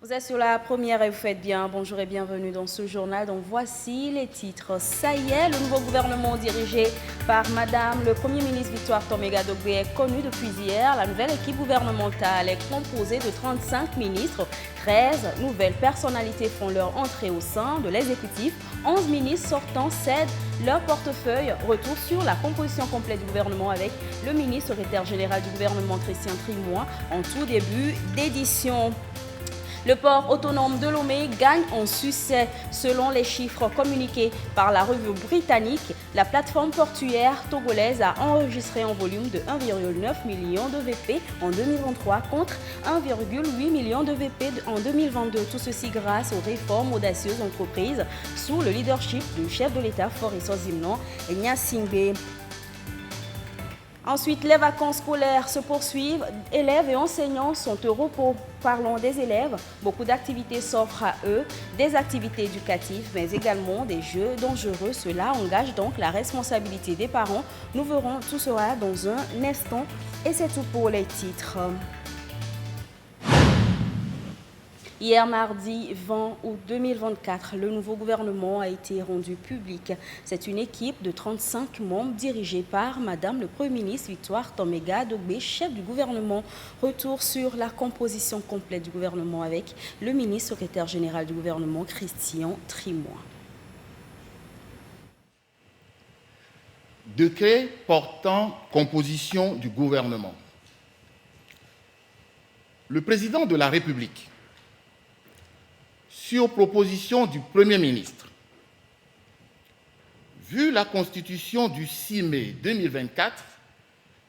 Vous êtes sur la première et vous faites bien. Bonjour et bienvenue dans ce journal. Donc voici les titres. Ça y est, le nouveau gouvernement dirigé par Madame le Premier ministre Victoire Toméga Dogbe est connu depuis hier. La nouvelle équipe gouvernementale est composée de 35 ministres. 13 nouvelles personnalités font leur entrée au sein de l'exécutif. 11 ministres sortants cèdent leur portefeuille. Retour sur la composition complète du gouvernement avec le ministre secrétaire général du gouvernement Christian Trimois en tout début d'édition. Le port autonome de Lomé gagne en succès. Selon les chiffres communiqués par la revue britannique, la plateforme portuaire togolaise a enregistré un volume de 1,9 million de VP en 2023 contre 1,8 million de VP en 2022. Tout ceci grâce aux réformes audacieuses entreprises sous le leadership du chef de l'État Faurice Zimnon et Gnassingbé. Ensuite, les vacances scolaires se poursuivent. Élèves et enseignants sont au repos. Parlons des élèves. Beaucoup d'activités s'offrent à eux, des activités éducatives, mais également des jeux dangereux. Cela engage donc la responsabilité des parents. Nous verrons tout cela dans un instant. Et c'est tout pour les titres. Hier mardi 20 août 2024, le nouveau gouvernement a été rendu public. C'est une équipe de 35 membres dirigée par Madame le Premier ministre Victoire Toméga Dogbe, chef du gouvernement. Retour sur la composition complète du gouvernement avec le ministre secrétaire général du gouvernement Christian Trimois. Décret portant composition du gouvernement. Le président de la République, sur proposition du Premier ministre, vu la Constitution du 6 mai 2024,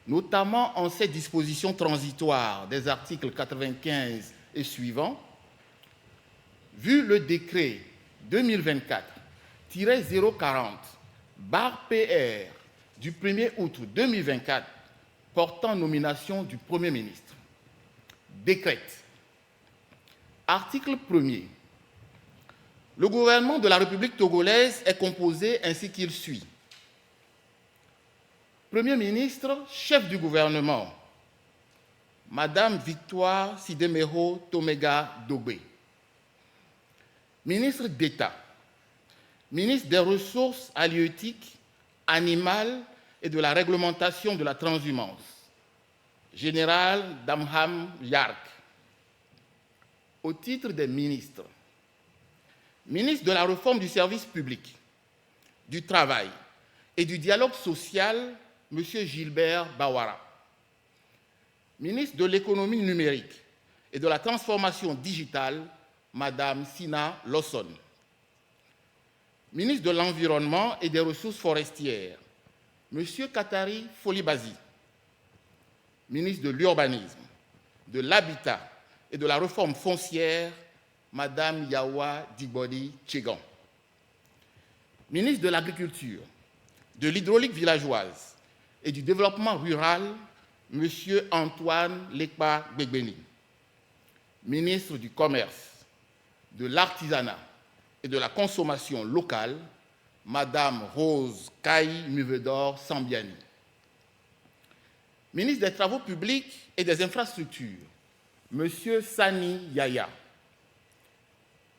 notamment en ses dispositions transitoires des articles 95 et suivants, vu le décret 2024-040/PR du 1er août 2024 portant nomination du Premier ministre, décrète. Article 1er. Le gouvernement de la République togolaise est composé ainsi qu'il suit. Premier ministre, chef du gouvernement, Madame Victoire Sidemero Toméga Dogbe. Ministre d'État, ministre des Ressources halieutiques, animales et de la réglementation de la transhumance, général Damham Yark. Au titre des ministres, ministre de la Réforme du service public, du Travail et du Dialogue social, M. Gilbert Bawara. Ministre de l'Économie numérique et de la Transformation digitale, Mme Sina Lawson. Ministre de l'Environnement et des Ressources forestières, M. Katari Folibazi. Ministre de l'Urbanisme, de l'Habitat et de la Réforme foncière, Madame Yawa Dibodi Tchegan. Ministre de l'Agriculture, de l'Hydraulique villageoise et du Développement rural, Monsieur Antoine Lekpa Begbeni. Ministre du Commerce, de l'Artisanat et de la Consommation locale, Madame Rose Kaï Muvedor Sambiani. Ministre des Travaux publics et des Infrastructures, Monsieur Sani Yaya.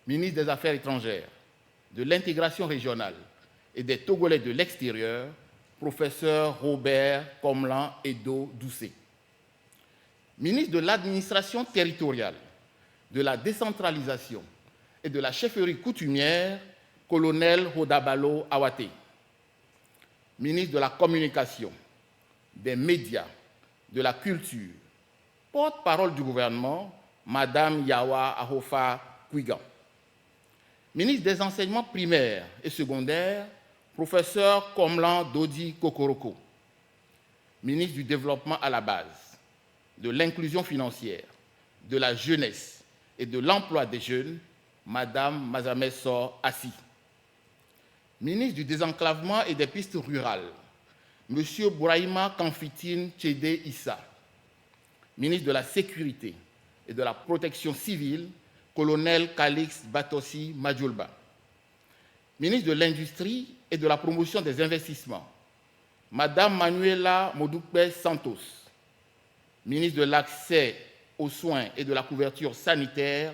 Ministre des Affaires étrangères, de l'intégration régionale et des Togolais de l'extérieur, professeur Robert Komlan Edo Doucé. Ministre de l'administration territoriale, de la décentralisation et de la chefferie coutumière, colonel Rodabalo Awate. Ministre de la communication, des médias, de la culture, porte-parole du gouvernement, Madame Yawa Ahofa Kwigan. Ministre des enseignements primaires et secondaires, professeur Komlan Dodi Kokoroko. Ministre du développement à la base, de l'inclusion financière, de la jeunesse et de l'emploi des jeunes, Madame Mazamé Sor Assi. Ministre du désenclavement et des pistes rurales, Monsieur Bouraïma Kamfitine Tchédé Issa. Ministre de la Sécurité et de la Protection civile, colonel Calix Batossi Madjoulba. Ministre de l'Industrie et de la Promotion des investissements, Madame Manuela Modoupe Santos. Ministre de l'Accès aux soins et de la couverture sanitaire,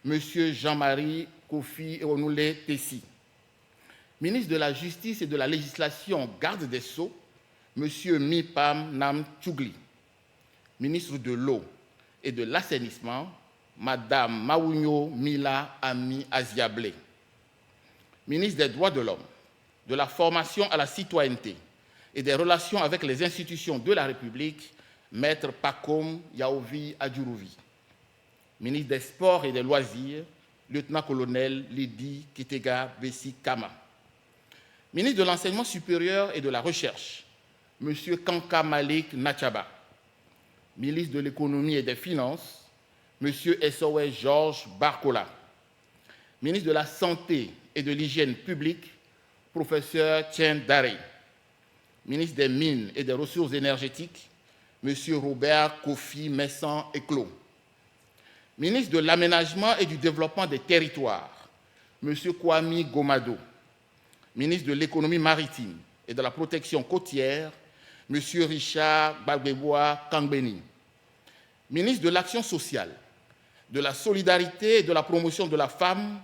M. Jean-Marie Kofi Enoulé Tessi. Ministre de la Justice et de la Législation, garde des Sceaux, M. Mipam Nam Tchougli. Ministre de l'Eau et de l'Assainissement, Mme Maounyo Mila Ami Aziablé. Ministre des Droits de l'Homme, de la Formation à la Citoyenneté et des Relations avec les institutions de la République, Maître Pakom Yaovi Adjurouvi. Ministre des Sports et des Loisirs, Lieutenant-colonel Lidi Kitega Bessi Kama. Ministre de l'Enseignement supérieur et de la Recherche, M. Kanka Malik Nachaba. Ministre de l'Économie et des Finances, M. Essowe Georges Barcola. Ministre de la Santé et de l'Hygiène publique, professeur Tien Daré. Ministre des Mines et des Ressources énergétiques, M. Robert Kofi Messan Eclos. Ministre de l'Aménagement et du Développement des Territoires, M. Kwame Gomado. Ministre de l'Économie maritime et de la Protection côtière, M. Richard Bagbeboa Kangbeni. Ministre de l'Action sociale, de la Solidarité et de la Promotion de la femme,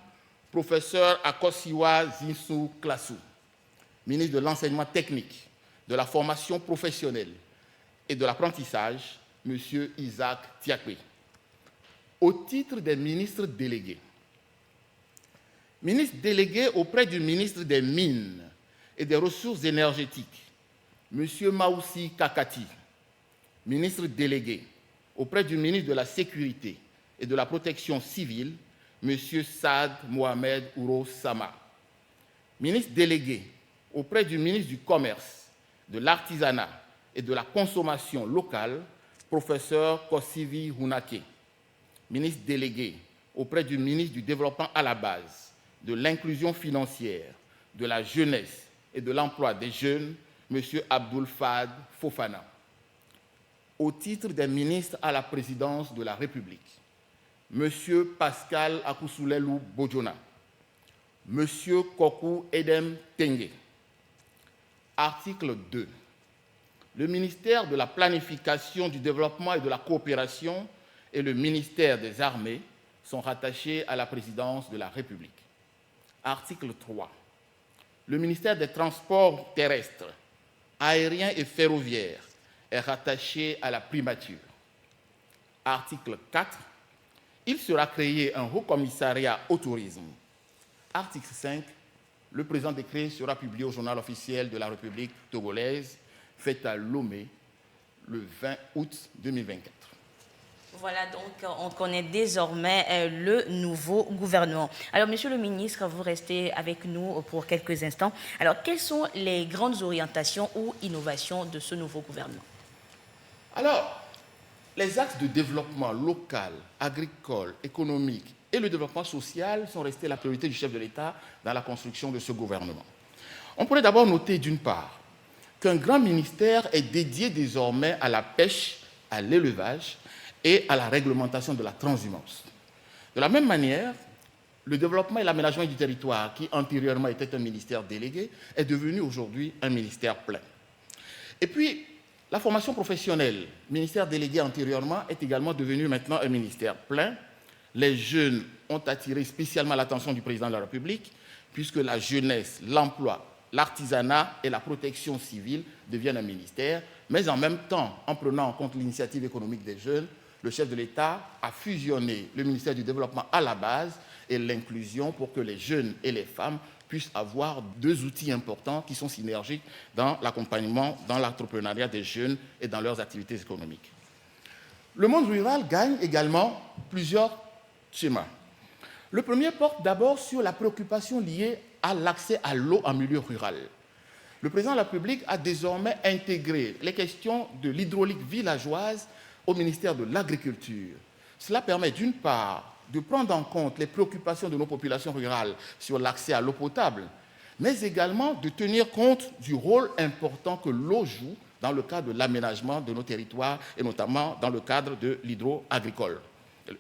professeur Akosiwa Zinsou Klassou. Ministre de l'Enseignement technique, de la formation professionnelle et de l'apprentissage, M. Isaac Tiakwe. Au titre des ministres délégués, ministre délégué auprès du ministre des Mines et des Ressources énergétiques, M. Maoussi Kakati. Ministre délégué auprès du ministre de la Sécurité et de la Protection civile, M. Saad Mohamed Ouro Sama. Ministre délégué auprès du ministre du Commerce, de l'Artisanat et de la Consommation locale, professeur Kosivi Hunake. Ministre délégué auprès du ministre du Développement à la base, de l'inclusion financière, de la jeunesse et de l'emploi des jeunes, M. Abdoul Fad Fofana. Au titre des ministres à la présidence de la République, M. Pascal Akousoulelou Bodjona, M. Kokou Edem Tengue. Article 2. Le ministère de la Planification, du Développement et de la Coopération et le ministère des Armées sont rattachés à la présidence de la République. Article 3. Le ministère des Transports terrestres, aériens et ferroviaires est rattaché à la primature. Article 4. Il sera créé un haut commissariat au tourisme. Article 5. Le présent décret sera publié au journal officiel de la République togolaise, fait à Lomé le 20 août 2024. Voilà, donc on connaît désormais le nouveau gouvernement. Alors, monsieur le ministre, vous restez avec nous pour quelques instants. Alors, quelles sont les grandes orientations ou innovations de ce nouveau gouvernement? Alors, les axes de développement local, agricole, économique et le développement social sont restés la priorité du chef de l'État dans la construction de ce gouvernement. On pourrait d'abord noter, d'une part, qu'un grand ministère est dédié désormais à la pêche, à l'élevage et à la réglementation de la transhumance. De la même manière, le développement et l'aménagement du territoire, qui antérieurement était un ministère délégué, est devenu aujourd'hui un ministère plein. Et puis, la formation professionnelle, ministère délégué antérieurement, est également devenu maintenant un ministère plein. Les jeunes ont attiré spécialement l'attention du président de la République, puisque la jeunesse, l'emploi, l'artisanat et la protection civile deviennent un ministère, mais en même temps, en prenant en compte l'initiative économique des jeunes, le chef de l'État a fusionné le ministère du Développement à la base et l'inclusion pour que les jeunes et les femmes puissent avoir deux outils importants qui sont synergiques dans l'accompagnement, dans l'entrepreneuriat des jeunes et dans leurs activités économiques. Le monde rural gagne également plusieurs schémas. Le premier porte d'abord sur la préoccupation liée à l'accès à l'eau en milieu rural. Le président de la République a désormais intégré les questions de l'hydraulique villageoise au ministère de l'Agriculture. Cela permet d'une part de prendre en compte les préoccupations de nos populations rurales sur l'accès à l'eau potable, mais également de tenir compte du rôle important que l'eau joue dans le cadre de l'aménagement de nos territoires et notamment dans le cadre de l'hydro-agricole,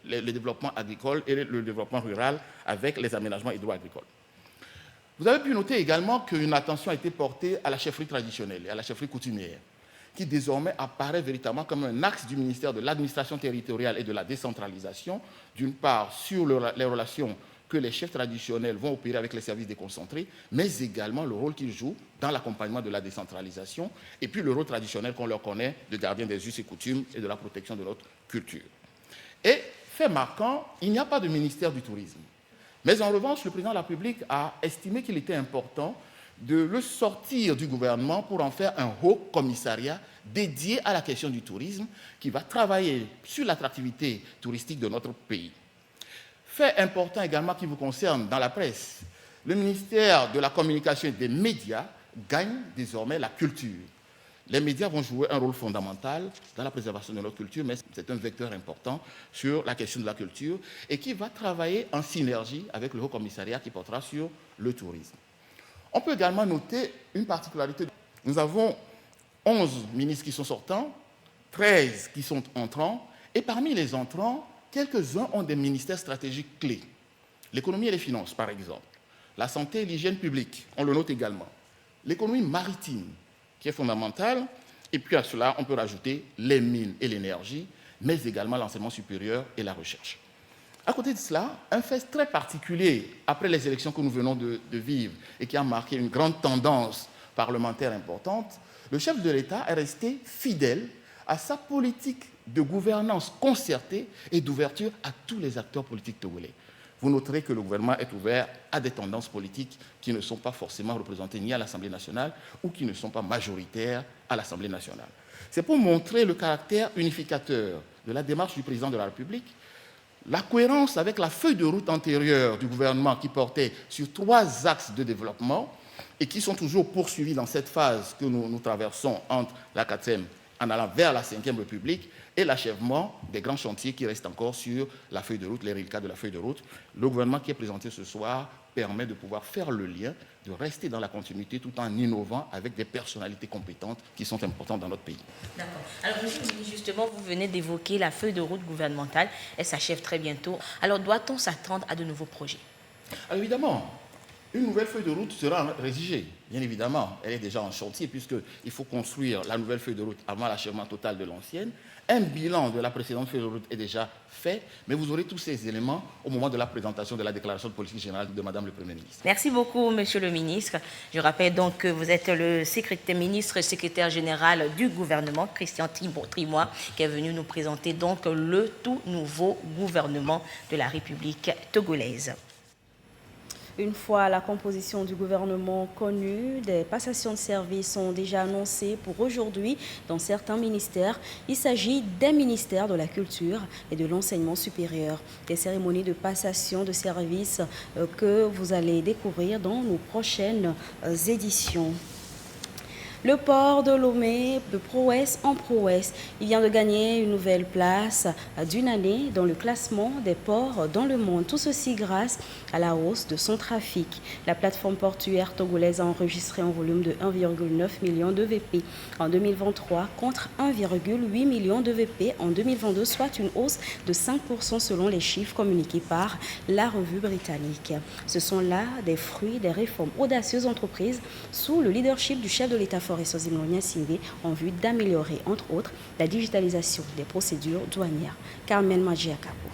le développement agricole et le développement rural avec les aménagements hydro-agricoles. Vous avez pu noter également qu'une attention a été portée à la chefferie traditionnelle et à la chefferie coutumière. qui désormais apparaît véritablement comme un axe du ministère de l'administration territoriale et de la décentralisation, d'une part sur les relations que les chefs traditionnels vont opérer avec les services déconcentrés, mais également le rôle qu'ils jouent dans l'accompagnement de la décentralisation, et puis le rôle traditionnel qu'on leur connaît de gardien des us et coutumes et de la protection de notre culture. Et, fait marquant, il n'y a pas de ministère du tourisme. Mais en revanche, le président de la République a estimé qu'il était important de le sortir du gouvernement pour en faire un haut commissariat dédié à la question du tourisme qui va travailler sur l'attractivité touristique de notre pays. Fait important également qui vous concerne dans la presse, le ministère de la Communication et des Médias gagne désormais la culture. Les médias vont jouer un rôle fondamental dans la préservation de notre culture, mais c'est un vecteur important sur la question de la culture et qui va travailler en synergie avec le Haut Commissariat qui portera sur le tourisme. On peut également noter une particularité. Nous avons 11 ministres qui sont sortants, 13 qui sont entrants, et parmi les entrants, quelques-uns ont des ministères stratégiques clés. L'économie et les finances, par exemple. La santé et l'hygiène publique, on le note également. L'économie maritime, qui est fondamentale, et puis à cela, on peut rajouter les mines et l'énergie, mais également l'enseignement supérieur et la recherche. À côté de cela, un fait très particulier après les élections que nous venons de vivre et qui a marqué une grande tendance parlementaire importante, le chef de l'État est resté fidèle à sa politique de gouvernance concertée et d'ouverture à tous les acteurs politiques togolais. Vous noterez que le gouvernement est ouvert à des tendances politiques qui ne sont pas forcément représentées ni à l'Assemblée nationale ou qui ne sont pas majoritaires à l'Assemblée nationale. C'est pour montrer le caractère unificateur de la démarche du président de la République, la cohérence avec la feuille de route antérieure du gouvernement qui portait sur 3 axes de développement et qui sont toujours poursuivis dans cette phase que nous traversons entre la 4e en allant vers la 5e République et l'achèvement des grands chantiers qui restent encore sur la feuille de route, les reliquats de la feuille de route. Le gouvernement qui est présenté ce soir permet de pouvoir faire le lien, de rester dans la continuité tout en innovant avec des personnalités compétentes qui sont importantes dans notre pays. D'accord. Alors, monsieur le ministre, justement, vous venez d'évoquer la feuille de route gouvernementale. Elle s'achève très bientôt. Alors, doit-on s'attendre à de nouveaux projets? Alors, évidemment, une nouvelle feuille de route sera rédigée, bien évidemment. Elle est déjà en chantier puisqu'il faut construire la nouvelle feuille de route avant l'achèvement total de l'ancienne. Un bilan de la précédente feuille de route est déjà fait, mais vous aurez tous ces éléments au moment de la présentation de la déclaration de politique générale de Madame le Premier ministre. Merci beaucoup, Monsieur le ministre. Je rappelle donc que vous êtes le secrétaire général du gouvernement, Christian Trimois, qui est venu nous présenter donc le tout nouveau gouvernement de la République togolaise. Une fois la composition du gouvernement connue, des passations de services sont déjà annoncées pour aujourd'hui dans certains ministères. Il s'agit des ministères de la culture et de l'enseignement supérieur. Des cérémonies de passation de services que vous allez découvrir dans nos prochaines éditions. Le port de Lomé, de prouesse en prouesse, il vient de gagner une nouvelle place d'une année dans le classement des ports dans le monde. Tout ceci grâce à la hausse de son trafic. La plateforme portuaire togolaise a enregistré un volume de 1,9 million de VP en 2023 contre 1,8 million de VP en 2022, soit une hausse de 5% selon les chiffres communiqués par la revue britannique. Ce sont là des fruits des réformes audacieuses entreprises sous le leadership du chef de l'État Foreso Zimlonia Singé en vue d'améliorer, entre autres, la digitalisation des procédures douanières. Carmen Majiakapo.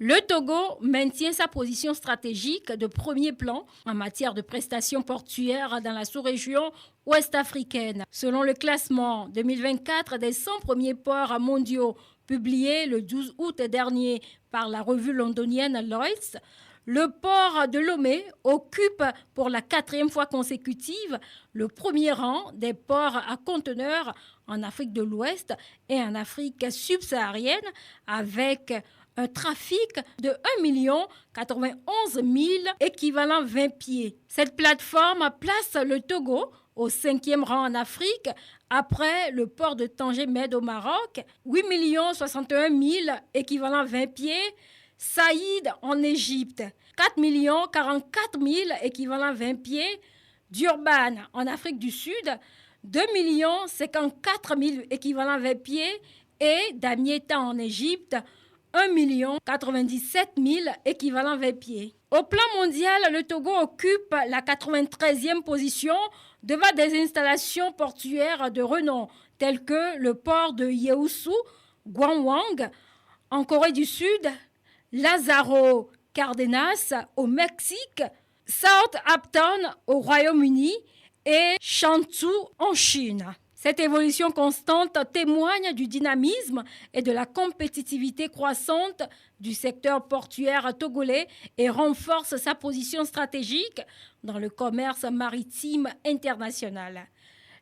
Le Togo maintient sa position stratégique de premier plan en matière de prestations portuaires dans la sous-région ouest-africaine. Selon le classement 2024 des 100 premiers ports mondiaux publié le 12 août dernier par la revue londonienne Lloyd's, le port de Lomé occupe pour la 4e fois consécutive le premier rang des ports à conteneurs en Afrique de l'Ouest et en Afrique subsaharienne avec un trafic de 1 091 000 équivalents 20 pieds. Cette plateforme place le Togo au 5e rang en Afrique après le port de Tanger-Med au Maroc, 8 61 000 équivalents 20 pieds, Saïd en Égypte, 4 44 000 équivalents 20 pieds, Durban en Afrique du Sud, 2 54 000 équivalents 20 pieds et Damietta en Égypte, 1 097 000 équivalents vapiers. Au plan mondial, le Togo occupe la 93e position devant des installations portuaires de renom telles que le port de Yeosu, Guangwang en Corée du Sud, Lázaro Cárdenas au Mexique, Southampton au Royaume-Uni et Shanzhou en Chine. Cette évolution constante témoigne du dynamisme et de la compétitivité croissante du secteur portuaire togolais et renforce sa position stratégique dans le commerce maritime international.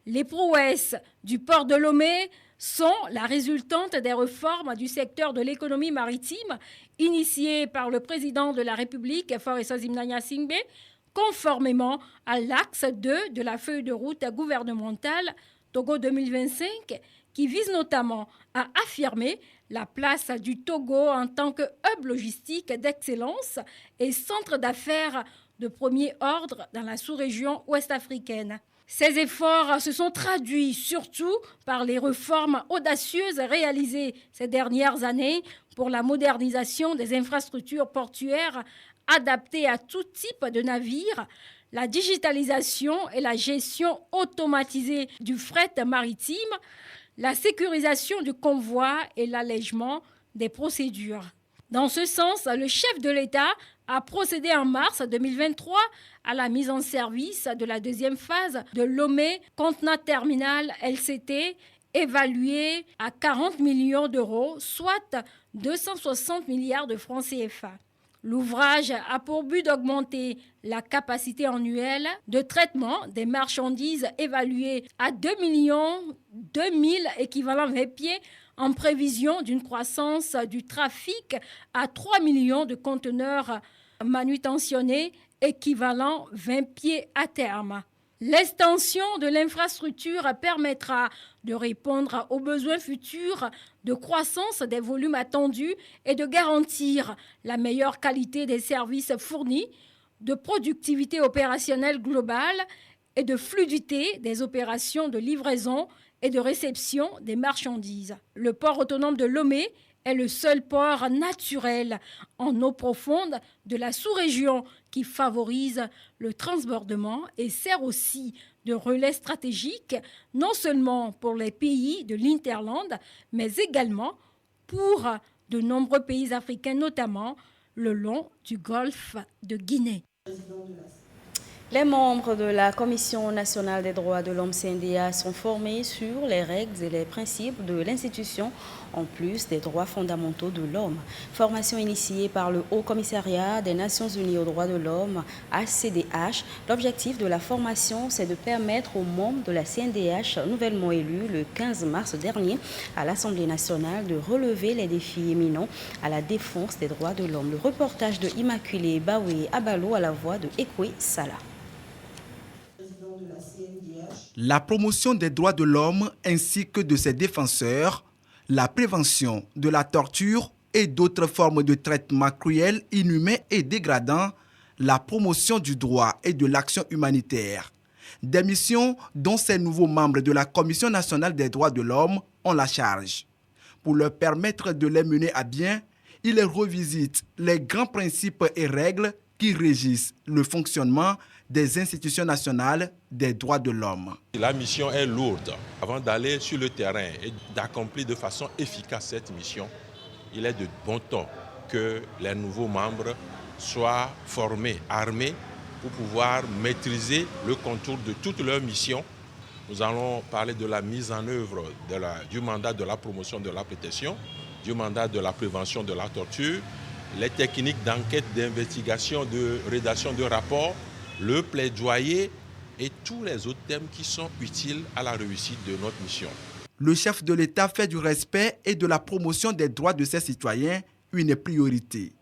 Les prouesses du port de Lomé sont la résultante des réformes du secteur de l'économie maritime initiées par le président de la République, Faure Gnassingbé Gnassingbé, conformément à l'axe 2 de la feuille de route gouvernementale Togo 2025, qui vise notamment à affirmer la place du Togo en tant que hub logistique d'excellence et centre d'affaires de premier ordre dans la sous-région ouest-africaine. Ces efforts se sont traduits surtout par les réformes audacieuses réalisées ces dernières années pour la modernisation des infrastructures portuaires adaptées à tout type de navires, la digitalisation et la gestion automatisée du fret maritime, la sécurisation du convoi et l'allègement des procédures. Dans ce sens, le chef de l'État a procédé en mars 2023 à la mise en service de la deuxième phase de Lomé Contenant Terminal LCT, évaluée à 40 millions d'euros, soit 260 milliards de francs CFA. L'ouvrage a pour but d'augmenter la capacité annuelle de traitement des marchandises évaluée à 2 000 équivalents vapiers en prévision d'une croissance du trafic à 3 millions de conteneurs manutentionnés équivalent 20 pieds à terme. L'extension de l'infrastructure permettra de répondre aux besoins futurs de croissance des volumes attendus et de garantir la meilleure qualité des services fournis, de productivité opérationnelle globale et de fluidité des opérations de livraison et de réception des marchandises. Le port autonome de Lomé est le seul port naturel en eau profonde de la sous-région qui favorise le transbordement et sert aussi de relais stratégique, non seulement pour les pays de l'Hinterland, mais également pour de nombreux pays africains, notamment le long du golfe de Guinée. Les membres de la Commission nationale des droits de l'homme CNDH sont formés sur les règles et les principes de l'institution en plus des droits fondamentaux de l'homme. Formation initiée par le Haut Commissariat des Nations Unies aux droits de l'homme, HCDH. L'objectif de la formation, c'est de permettre aux membres de la CNDH nouvellement élus le 15 mars dernier à l'Assemblée nationale de relever les défis éminents à la défense des droits de l'homme. Le reportage de Immaculée Baoué Abalo à la voix de Ekwe Salah. La promotion des droits de l'homme ainsi que de ses défenseurs, la prévention de la torture et d'autres formes de traitements cruels, inhumains et dégradants, la promotion du droit et de l'action humanitaire. Des missions dont ces nouveaux membres de la Commission nationale des droits de l'homme ont la charge. Pour leur permettre de les mener à bien, ils revisitent les grands principes et règles qui régissent le fonctionnement des institutions nationales des droits de l'homme. La mission est lourde. Avant d'aller sur le terrain et d'accomplir de façon efficace cette mission, il est de bon ton que les nouveaux membres soient formés, armés, pour pouvoir maîtriser le contour de toute leur mission. Nous allons parler de la mise en œuvre du mandat de la promotion de la protection, du mandat de la prévention de la torture, les techniques d'enquête, d'investigation, de rédaction de rapports, le plaidoyer et tous les autres thèmes qui sont utiles à la réussite de notre mission. Le chef de l'État fait du respect et de la promotion des droits de ses citoyens une priorité.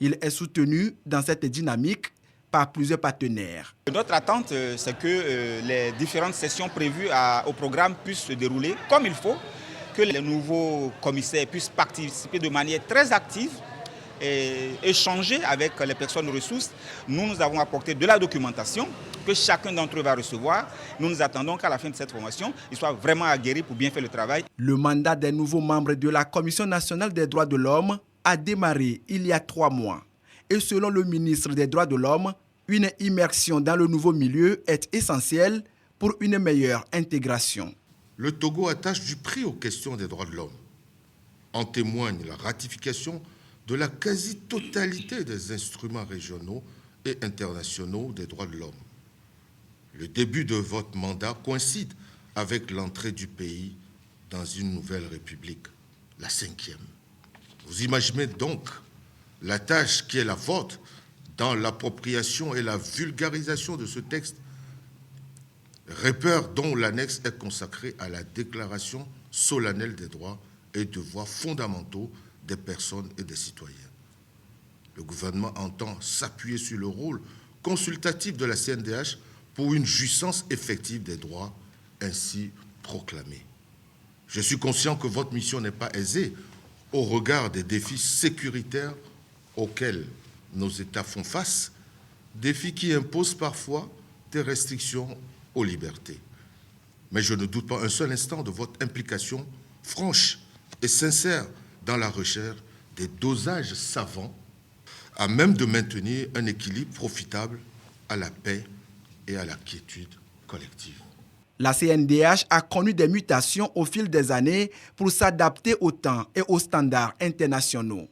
Il est soutenu dans cette dynamique par plusieurs partenaires. Notre attente, c'est que les différentes sessions prévues au programme puissent se dérouler comme il faut, que les nouveaux commissaires puissent participer de manière très active et échanger avec les personnes ressources. Nous avons apporté de la documentation que chacun d'entre eux va recevoir. Nous attendons qu'à la fin de cette formation, ils soient vraiment aguerris pour bien faire le travail. Le mandat des nouveaux membres de la Commission nationale des droits de l'homme a démarré il y a 3 mois. Et selon le ministre des Droits de l'Homme, une immersion dans le nouveau milieu est essentielle pour une meilleure intégration. Le Togo attache du prix aux questions des droits de l'homme. En témoigne la ratification de la quasi-totalité des instruments régionaux et internationaux des droits de l'homme. Le début de votre mandat coïncide avec l'entrée du pays dans une nouvelle république, la 5e. Vous imaginez donc la tâche qui est la vôtre dans l'appropriation et la vulgarisation de ce texte, repère dont l'annexe est consacrée à la déclaration solennelle des droits et devoirs fondamentaux des personnes et des citoyens. Le gouvernement entend s'appuyer sur le rôle consultatif de la CNDH pour une jouissance effective des droits ainsi proclamés. Je suis conscient que votre mission n'est pas aisée au regard des défis sécuritaires auxquels nos États font face, défis qui imposent parfois des restrictions aux libertés. Mais je ne doute pas un seul instant de votre implication franche et sincère dans la recherche des dosages savants à même de maintenir un équilibre profitable à la paix et à la quiétude collective. La CNDH a connu des mutations au fil des années pour s'adapter au temps et aux standards internationaux.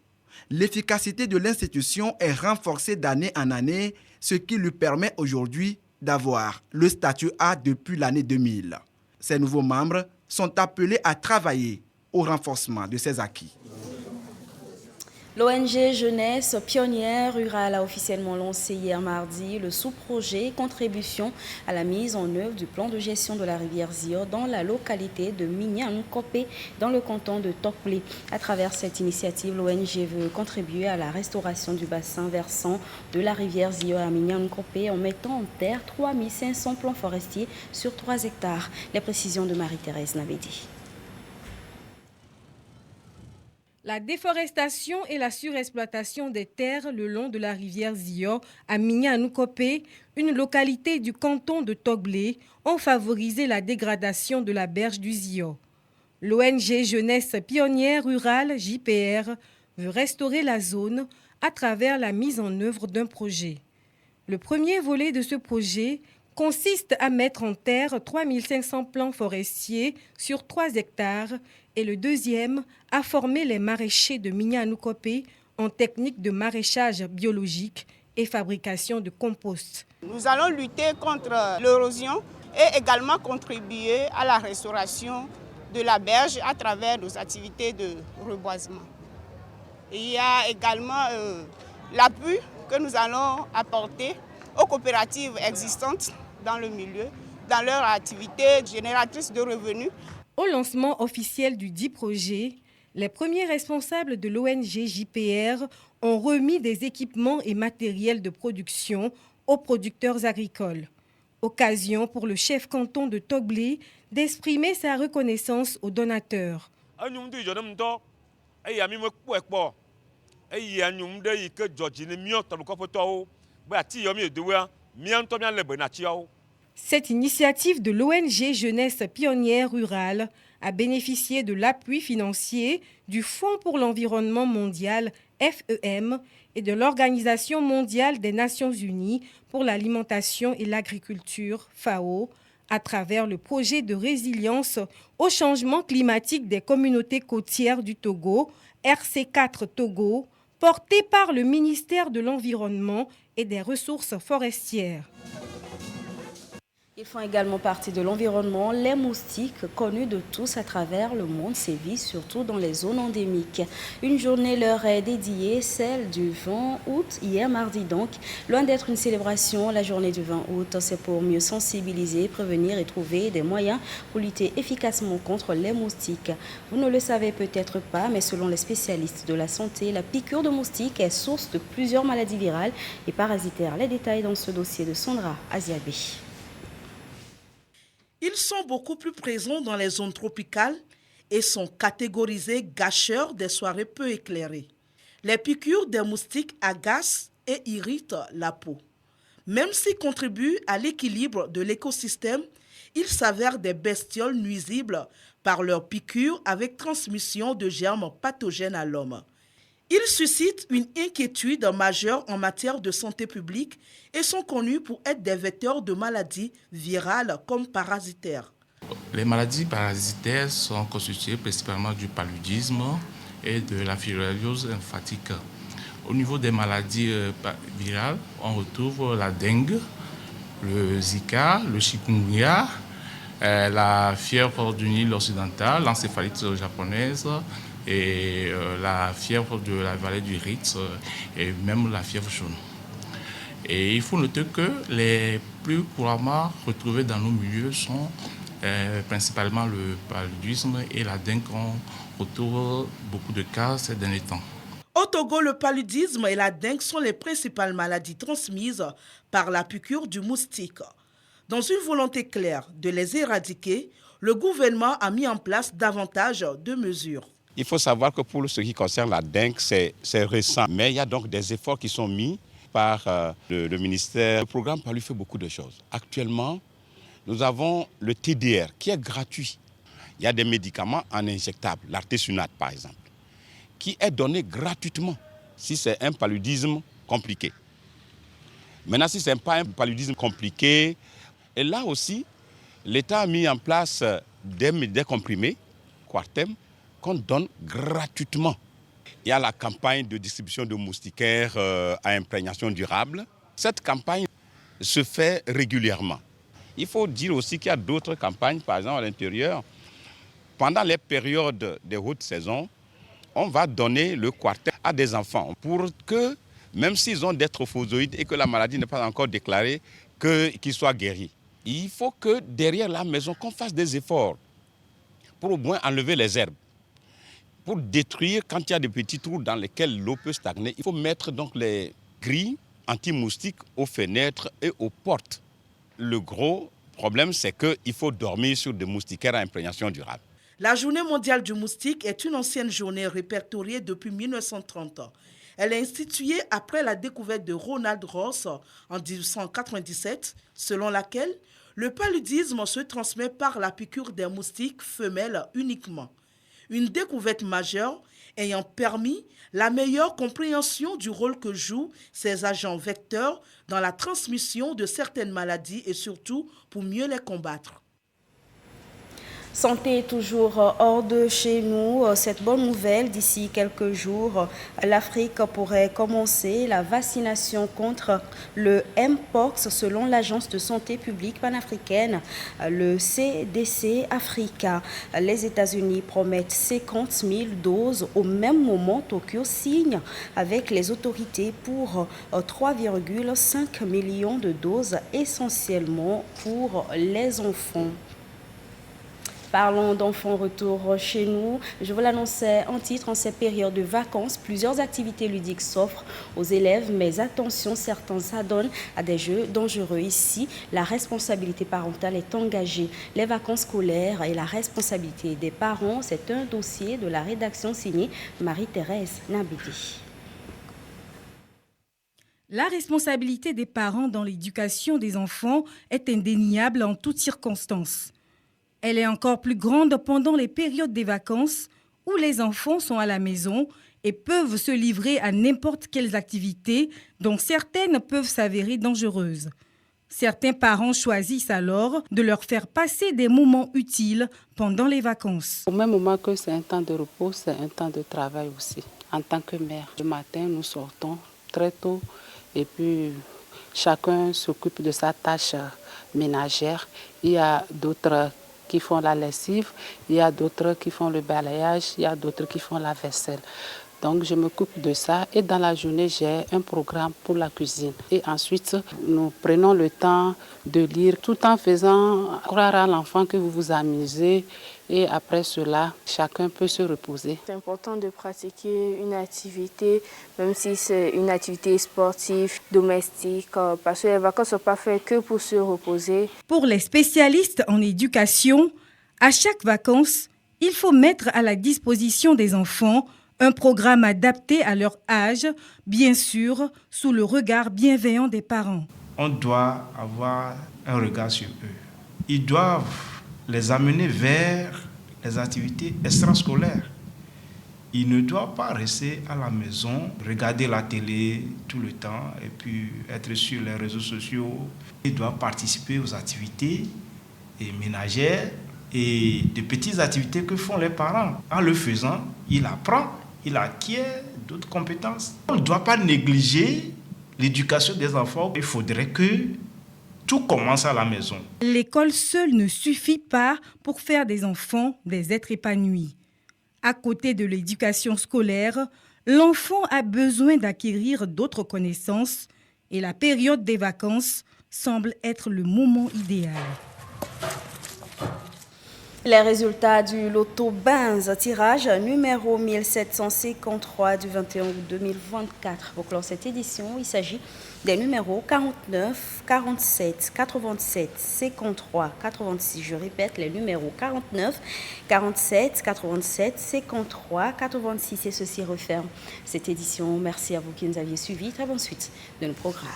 L'efficacité de l'institution est renforcée d'année en année, ce qui lui permet aujourd'hui d'avoir le statut A depuis l'année 2000. Ces nouveaux membres sont appelés à travailler au renforcement de ses acquis. L'ONG Jeunesse Pionnière Rurale a officiellement lancé hier mardi le sous-projet Contribution à la mise en œuvre du plan de gestion de la rivière Zio dans la localité de Minyan-Nkopé dans le canton de Tokplé. À travers cette initiative, l'ONG veut contribuer à la restauration du bassin versant de la rivière Zio à Minyan-Nkopé en mettant en terre 3500 plants forestiers sur 3 hectares. Les précisions de Marie-Thérèse Nabedi. La déforestation et la surexploitation des terres le long de la rivière Zio à Minyan-Nkopé, une localité du canton de Tokplé, ont favorisé la dégradation de la berge du Zio. L'ONG Jeunesse Pionnière Rurale, JPR, veut restaurer la zone à travers la mise en œuvre d'un projet. Le premier volet de ce projet consiste à mettre en terre 3500 plants forestiers sur 3 hectares et le deuxième à former les maraîchers de Minyan-Nkopé en technique de maraîchage biologique et fabrication de compost. Nous allons lutter contre l'érosion et également contribuer à la restauration de la berge à travers nos activités de reboisement. Il y a également l'appui que nous allons apporter aux coopératives existantes dans le milieu, dans leur activité génératrice de revenus. Au lancement officiel du dit projet, les premiers responsables de l'ONG JPR ont remis des équipements et matériels de production aux producteurs agricoles. Occasion pour le chef canton de Tokplé d'exprimer sa reconnaissance aux donateurs. Cette initiative de l'ONG Jeunesse Pionnière Rurale a bénéficié de l'appui financier du Fonds pour l'environnement mondial, FEM, et de l'Organisation mondiale des Nations unies pour l'alimentation et l'agriculture, FAO, à travers le projet de résilience au changement climatique des communautés côtières du Togo, RC4 Togo, porté par le ministère de l'Environnement et des Ressources forestières. Ils font également partie de l'environnement. Les moustiques, connus de tous à travers le monde, sévissent surtout dans les zones endémiques. Une journée leur est dédiée, celle du 20 août, hier mardi donc. Loin d'être une célébration, la journée du 20 août, c'est pour mieux sensibiliser, prévenir et trouver des moyens pour lutter efficacement contre les moustiques. Vous ne le savez peut-être pas, mais selon les spécialistes de la santé, la piqûre de moustiques est source de plusieurs maladies virales et parasitaires. Les détails dans ce dossier de Sandra Aziabé. Ils sont beaucoup plus présents dans les zones tropicales et sont catégorisés gâcheurs des soirées peu éclairées. Les piqûres des moustiques agacent et irritent la peau. Même s'ils contribuent à l'équilibre de l'écosystème, ils s'avèrent des bestioles nuisibles par leurs piqûres avec transmission de germes pathogènes à l'homme. Ils suscitent une inquiétude majeure en matière de santé publique et sont connus pour être des vecteurs de maladies virales comme parasitaires. Les maladies parasitaires sont constituées principalement du paludisme et de la filariose lymphatique. Au niveau des maladies virales, on retrouve la dengue, le Zika, le chikungunya, la fièvre du Nil occidental, l'encéphalite japonaise et la fièvre de la vallée du Rift et même la fièvre jaune. Et il faut noter que les plus couramment retrouvés dans nos milieux sont principalement le paludisme et la dengue. On retrouve beaucoup de cas ces derniers temps. Au Togo, le paludisme et la dengue sont les principales maladies transmises par la piqûre du moustique. Dans une volonté claire de les éradiquer, le gouvernement a mis en place davantage de mesures. Il faut savoir que pour ce qui concerne la dengue, c'est récent. Mais il y a donc des efforts qui sont mis par le ministère. Le programme Palu fait beaucoup de choses. Actuellement, nous avons le TDR qui est gratuit. Il y a des médicaments en injectable, l'artesunate par exemple, qui est donné gratuitement si c'est un paludisme compliqué. Maintenant, si ce n'est pas un paludisme compliqué, et là aussi, l'État a mis en place des comprimés, Quartem, qu'on donne gratuitement. Il y a la campagne de distribution de moustiquaires à imprégnation durable. Cette campagne se fait régulièrement. Il faut dire aussi qu'il y a d'autres campagnes, par exemple à l'intérieur. Pendant les périodes de haute saison, on va donner le Quartem à des enfants pour que, même s'ils ont des trophozoïdes et que la maladie n'est pas encore déclarée, qu'ils soient guéris. Il faut que derrière la maison, qu'on fasse des efforts pour au moins enlever les herbes. Pour détruire, quand il y a des petits trous dans lesquels l'eau peut stagner, il faut mettre donc les grilles anti-moustiques aux fenêtres et aux portes. Le gros problème, c'est qu'il faut dormir sur des moustiquaires à imprégnation durable. La Journée mondiale du moustique est une ancienne journée répertoriée depuis 1930. Elle est instituée après la découverte de Ronald Ross en 1897, selon laquelle le paludisme se transmet par la piqûre des moustiques femelles uniquement. Une découverte majeure ayant permis la meilleure compréhension du rôle que jouent ces agents vecteurs dans la transmission de certaines maladies et surtout pour mieux les combattre. Santé toujours hors de chez nous. Cette bonne nouvelle, d'ici quelques jours, l'Afrique pourrait commencer la vaccination contre le Mpox selon l'Agence de santé publique panafricaine, le CDC Africa. Les États-Unis promettent 50 000 doses. Au même moment, Tokyo signe avec les autorités pour 3,5 millions de doses, essentiellement pour les enfants. Parlons d'enfants retour chez nous. Je vous l'annonçais en titre, en ces périodes de vacances, plusieurs activités ludiques s'offrent aux élèves, mais attention, certains s'adonnent à des jeux dangereux. Ici, la responsabilité parentale est engagée. Les vacances scolaires et la responsabilité des parents, c'est un dossier de la rédaction signée Marie-Thérèse Nabidi. La responsabilité des parents dans l'éducation des enfants est indéniable en toutes circonstances. Elle est encore plus grande pendant les périodes des vacances où les enfants sont à la maison et peuvent se livrer à n'importe quelles activités dont certaines peuvent s'avérer dangereuses. Certains parents choisissent alors de leur faire passer des moments utiles pendant les vacances. Au même moment que c'est un temps de repos, c'est un temps de travail aussi. En tant que mère, le matin, nous sortons très tôt et puis chacun s'occupe de sa tâche ménagère. Il y a d'autres qui font la lessive, il y a d'autres qui font le balayage, il y a d'autres qui font la vaisselle. Donc je m'occupe de ça et dans la journée, j'ai un programme pour la cuisine. Et ensuite, nous prenons le temps de lire tout en faisant croire à l'enfant que vous vous amusez. Et après cela, chacun peut se reposer. C'est important de pratiquer une activité, même si c'est une activité sportive, domestique, parce que les vacances ne sont pas faites que pour se reposer. Pour les spécialistes en éducation, à chaque vacances, il faut mettre à la disposition des enfants un programme adapté à leur âge, bien sûr, sous le regard bienveillant des parents. On doit avoir un regard sur eux. Ils doivent les amener vers les activités extrascolaires. il ne doit pas rester à la maison, regarder la télé tout le temps et puis être sur les réseaux sociaux. Il doit participer aux activités ménagères et des petites activités que font les parents. En le faisant, il apprend, il acquiert d'autres compétences. On ne doit pas négliger l'éducation des enfants. Il faudrait que tout commence à la maison. L'école seule ne suffit pas pour faire des enfants des êtres épanouis. À côté de l'éducation scolaire, l'enfant a besoin d'acquérir d'autres connaissances et la période des vacances semble être le moment idéal. Les résultats du loto Benz, tirage numéro 1753 du 21 août 2024. Pour clore cette édition, il s'agit des numéros 49, 47, 87, 53, 86. Je répète, les numéros 49, 47, 87, 53, 86. Et ceci referme cette édition. Merci à vous qui nous aviez suivis. Très bonne suite de nos programmes.